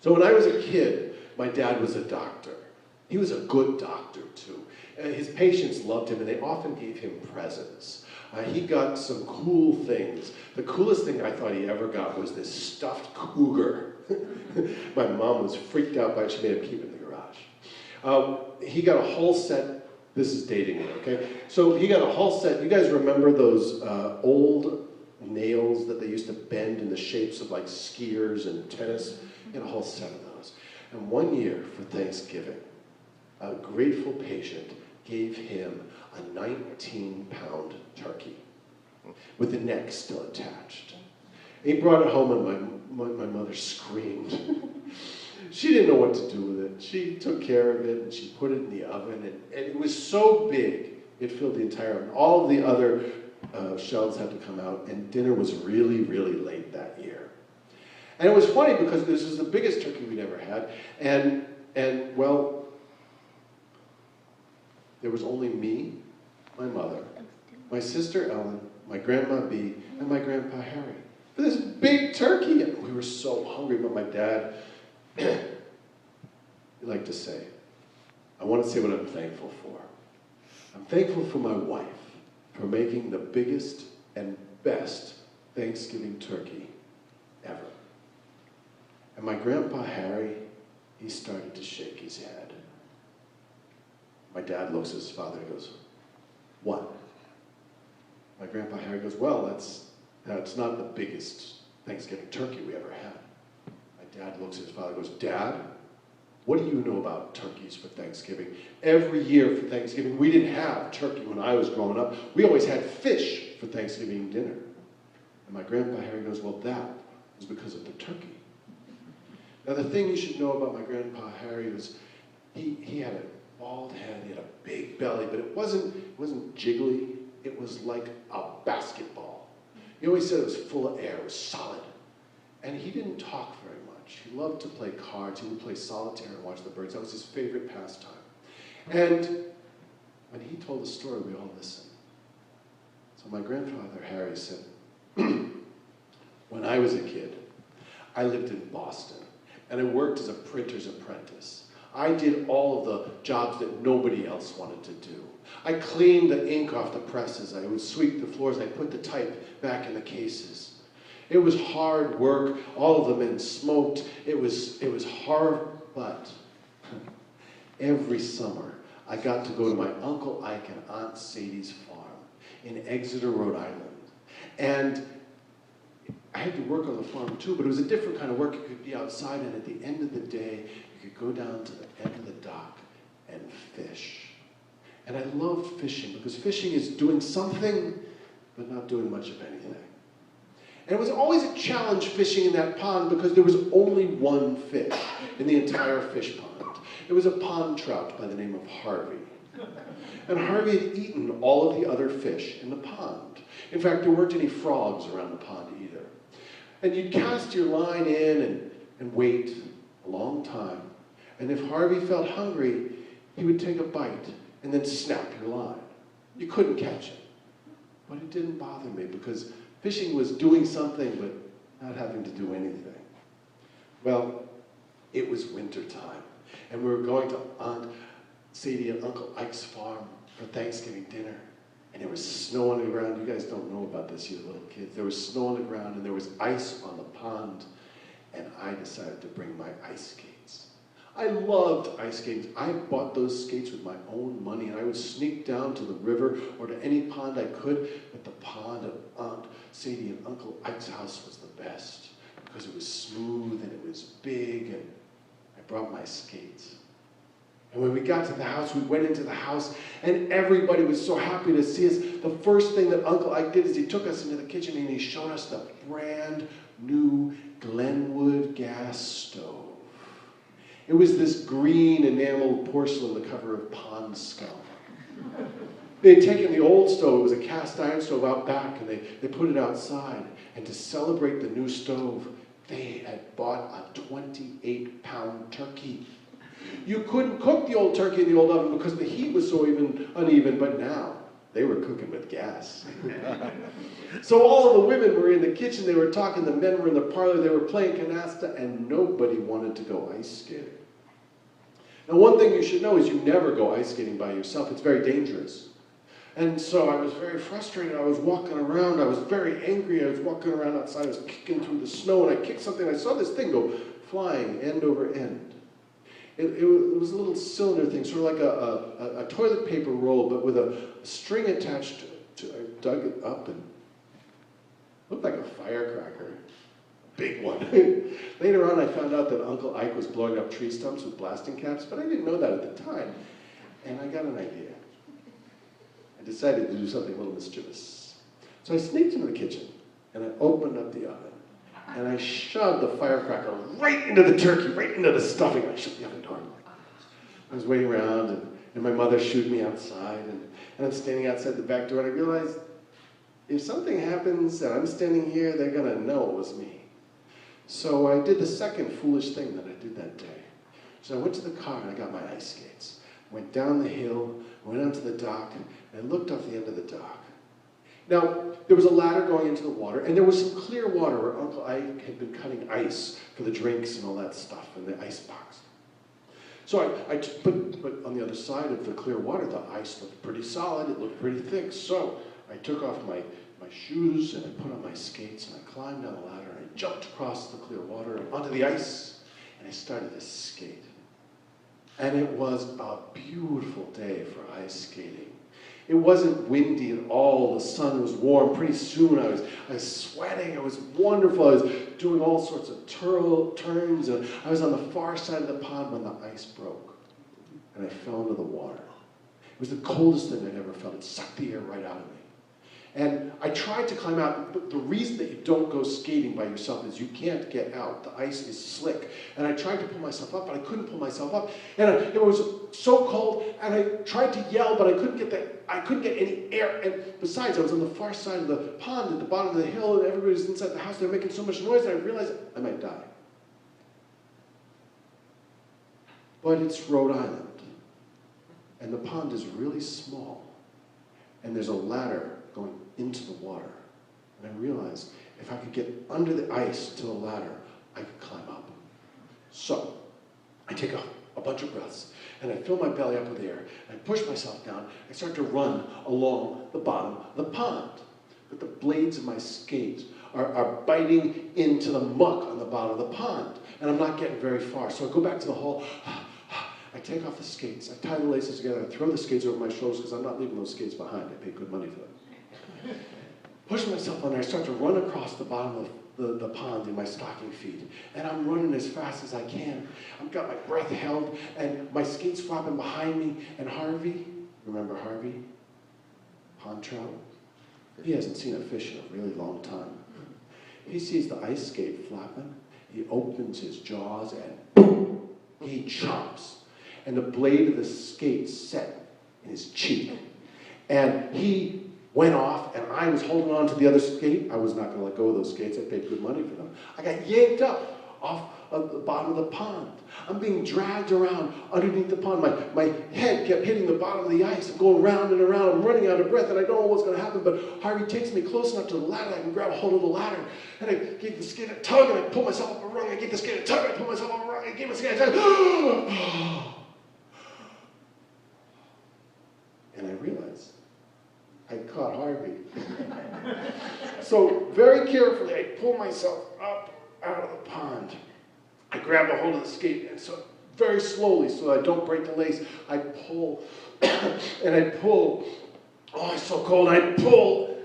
So when I was a kid, my dad was a doctor. He was a good doctor, too. His patients loved him, and they often gave him presents. He got some cool things. The coolest thing I thought he ever got was this stuffed cougar. My mom was freaked out by it. She made him keep it in the garage. He got a whole set. This is dating me, okay? So he got a whole set. You guys remember those old nails that they used to bend in the shapes of like skiers and tennis? He had a whole set of those. And one year for Thanksgiving, a grateful patient gave him a 19-pound turkey with the neck still attached. He brought it home and my mother screamed. She didn't know what to do with it. She took care of it and she put it in the oven and it was so big it filled the entire oven. All of the other shells had to come out and dinner was really, really late that year. And it was funny because this was the biggest turkey we'd ever had and well, there was only me, my mother, my sister Ellen, my grandma Bee, and my grandpa Harry. For this big turkey, and we were so hungry, but my dad, he liked to say, I want to say what I'm thankful for. I'm thankful for my wife for making the biggest and best Thanksgiving turkey ever. And my grandpa Harry, he started to shake his head. My dad looks at his father and goes, what? My grandpa Harry goes, well, that's not the biggest Thanksgiving turkey we ever had. My dad looks at his father and goes, Dad, what do you know about turkeys for Thanksgiving? Every year for Thanksgiving, we didn't have turkey when I was growing up. We always had fish for Thanksgiving dinner. And my grandpa Harry goes, well, that was because of the turkey. Now, the thing you should know about my grandpa Harry was he had a bald head, he had a big belly, but it wasn't jiggly. It was like a basketball. He always said it was full of air, it was solid. And he didn't talk very much. He loved to play cards. He would play solitaire and watch the birds. That was his favorite pastime. And when he told the story, we all listened. So my grandfather Harry said, when I was a kid, I lived in Boston, and I worked as a printer's apprentice. I did all of the jobs that nobody else wanted to do. I cleaned the ink off the presses. I would sweep the floors. I put the type back in the cases. It was hard work. All of the men smoked. It was hard, but every summer I got to go to my Uncle Ike and Aunt Sadie's farm in Exeter, Rhode Island. And I had to work on the farm too, but it was a different kind of work. You could be outside, and at the end of the day, you could go down to the end of the dock and fish. And I loved fishing because fishing is doing something, but not doing much of anything. And it was always a challenge fishing in that pond because there was only one fish in the entire fish pond. It was a pond trout by the name of Harvey. And Harvey had eaten all of the other fish in the pond. In fact, there weren't any frogs around the pond either. And you'd cast your line in and wait a long time. And if Harvey felt hungry, he would take a bite and then snap your line. You couldn't catch him. But it didn't bother me because fishing was doing something but not having to do anything. Well, it was winter time, and we were going to Aunt Sadie and Uncle Ike's farm for Thanksgiving dinner. And there was snow on the ground. You guys don't know about this, you little kids. There was snow on the ground, and there was ice on the pond. And I decided to bring my ice skates. I loved ice skates. I bought those skates with my own money, and I would sneak down to the river or to any pond I could. But the pond of Aunt Sadie and Uncle Ike's house was the best because it was smooth and it was big, and I brought my skates. And when we got to the house, we went into the house, and everybody was so happy to see us. The first thing that Uncle Ike did is he took us into the kitchen and he showed us the brand new Glenwood gas stove. It was this green enameled porcelain, the cover of Pond Scum. They had taken the old stove, it was a cast iron stove out back, and they put it outside. And to celebrate the new stove, they had bought a 28-pound turkey. You couldn't cook the old turkey in the old oven because the heat was so uneven, but now They were cooking with gas. So all of the women were in the kitchen, they were talking, the men were in the parlor, they were playing canasta, and nobody wanted to go ice skating. Now one thing you should know is you never go ice skating by yourself. It's very dangerous. And so I was very frustrated. I was walking around. I was very angry. I was walking around outside. I was kicking through the snow, and I kicked something. I saw this thing go flying end over end. It was a little cylinder thing, sort of like a toilet paper roll, but with a string attached to it. I dug it up and it looked like a firecracker. A big one. Later on, I found out that Uncle Ike was blowing up tree stumps with blasting caps, but I didn't know that at the time. And I got an idea. I decided to do something a little mischievous. So I sneaked into the kitchen, and I opened up the oven, and I shoved the firecracker right into the turkey, right into the stuffing. I shut the oven door. I was waiting around, and my mother shooed me outside, and I'm standing outside the back door, and I realized if something happens and I'm standing here, they're going to know it was me. So I did the second foolish thing that I did that day. So I went to the car, and I got my ice skates. Went down the hill, went onto the dock, and I looked off the end of the dock. Now, there was a ladder going into the water, and there was some clear water where Uncle Ike had been cutting ice for the drinks and all that stuff in the ice box. So but on the other side of the clear water, the ice looked pretty solid, it looked pretty thick. So I took off my shoes, and I put on my skates, and I climbed down the ladder, and I jumped across the clear water and onto the ice, and I started to skate. And it was a beautiful day for ice skating. It wasn't windy at all. The sun was warm. Pretty soon I was sweating. It was wonderful. I was doing all sorts of turns. And I was on the far side of the pond when the ice broke. And I fell into the water. It was the coldest thing I'd ever felt. It sucked the air right out of me. And I tried to climb out, but the reason that you don't go skating by yourself is you can't get out. The ice is slick. And I tried to pull myself up, but I couldn't pull myself up. And it was so cold, and I tried to yell, but I couldn't get any air. And besides, I was on the far side of the pond at the bottom of the hill, and everybody was inside the house. They were making so much noise, and I realized I might die. But it's Rhode Island, and the pond is really small, and there's a ladder going into the water. And I realized if I could get under the ice to the ladder, I could climb up. So I take a bunch of breaths, and I fill my belly up with air, and I push myself down. I start to run along the bottom of the pond. But the blades of my skates are biting into the muck on the bottom of the pond, and I'm not getting very far. So I go back to the hall. I take off the skates. I tie the laces together. I throw the skates over my shoulders because I'm not leaving those skates behind. I paid good money for them. Push myself on there. I start to run across the bottom of the pond in my stocking feet. And I'm running as fast as I can. I've got my breath held, and my skates flopping behind me. And Harvey, remember Harvey? Pond trout? He hasn't seen a fish in a really long time. He sees the ice skate flapping. He opens his jaws, and boom, he chomps. And the blade of the skate set in his cheek. And he went off, and I was holding on to the other skate. I was not going to let go of those skates. I paid good money for them. I got yanked up off of the bottom of the pond. I'm being dragged around underneath the pond. My head kept hitting the bottom of the ice. I'm going round and around. I'm running out of breath, and I don't know what's going to happen, but Harvey takes me close enough to the ladder. I can grab a hold of the ladder, and I gave the skate a tug, and I pull myself up a rung. I gave the skate a tug, and I pull myself up a rung. I gave the skate a tug. And I realized I caught Harvey. So very carefully, I pull myself up out of the pond. I grab a hold of the skate, and so very slowly, so I don't break the lace, I pull, and I pull. Oh, it's so cold. I pull.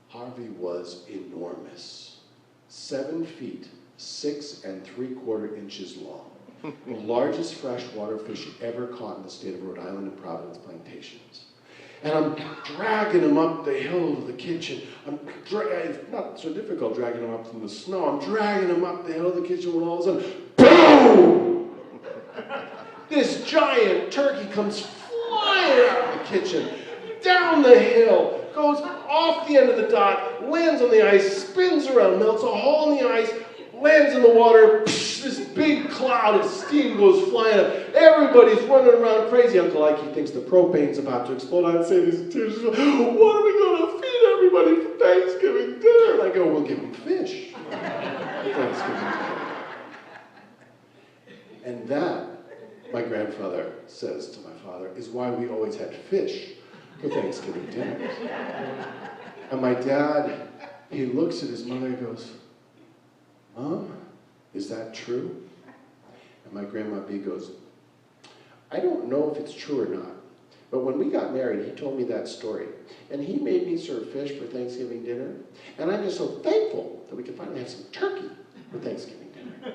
Harvey was enormous. 7 feet, 6 3/4 inches long. The largest freshwater fish ever caught in the state of Rhode Island and Providence plantations. And I'm dragging him up the hill to the kitchen. It's not so difficult dragging him up from the snow. I'm dragging him up the hill to the kitchen when all of a sudden, boom! This giant turkey comes flying out of the kitchen, down the hill, goes off the end of the dock, lands on the ice, spins around, melts a hole in the ice, lands in the water, this big cloud of steam goes flying up. Everybody's running around crazy. Uncle Ike thinks the propane's about to explode. I'd say these tears, what are we going to feed everybody for Thanksgiving dinner? And I go, we'll give them fish for Thanksgiving dinner. And that, my grandfather says to my father, is why we always had fish for Thanksgiving dinner. And my dad, he looks at his mother and goes, Mom, is that true? And my grandma B goes, I don't know if it's true or not, but when we got married, he told me that story. And he made me serve fish for Thanksgiving dinner. And I'm just so thankful that we can finally have some turkey for Thanksgiving dinner.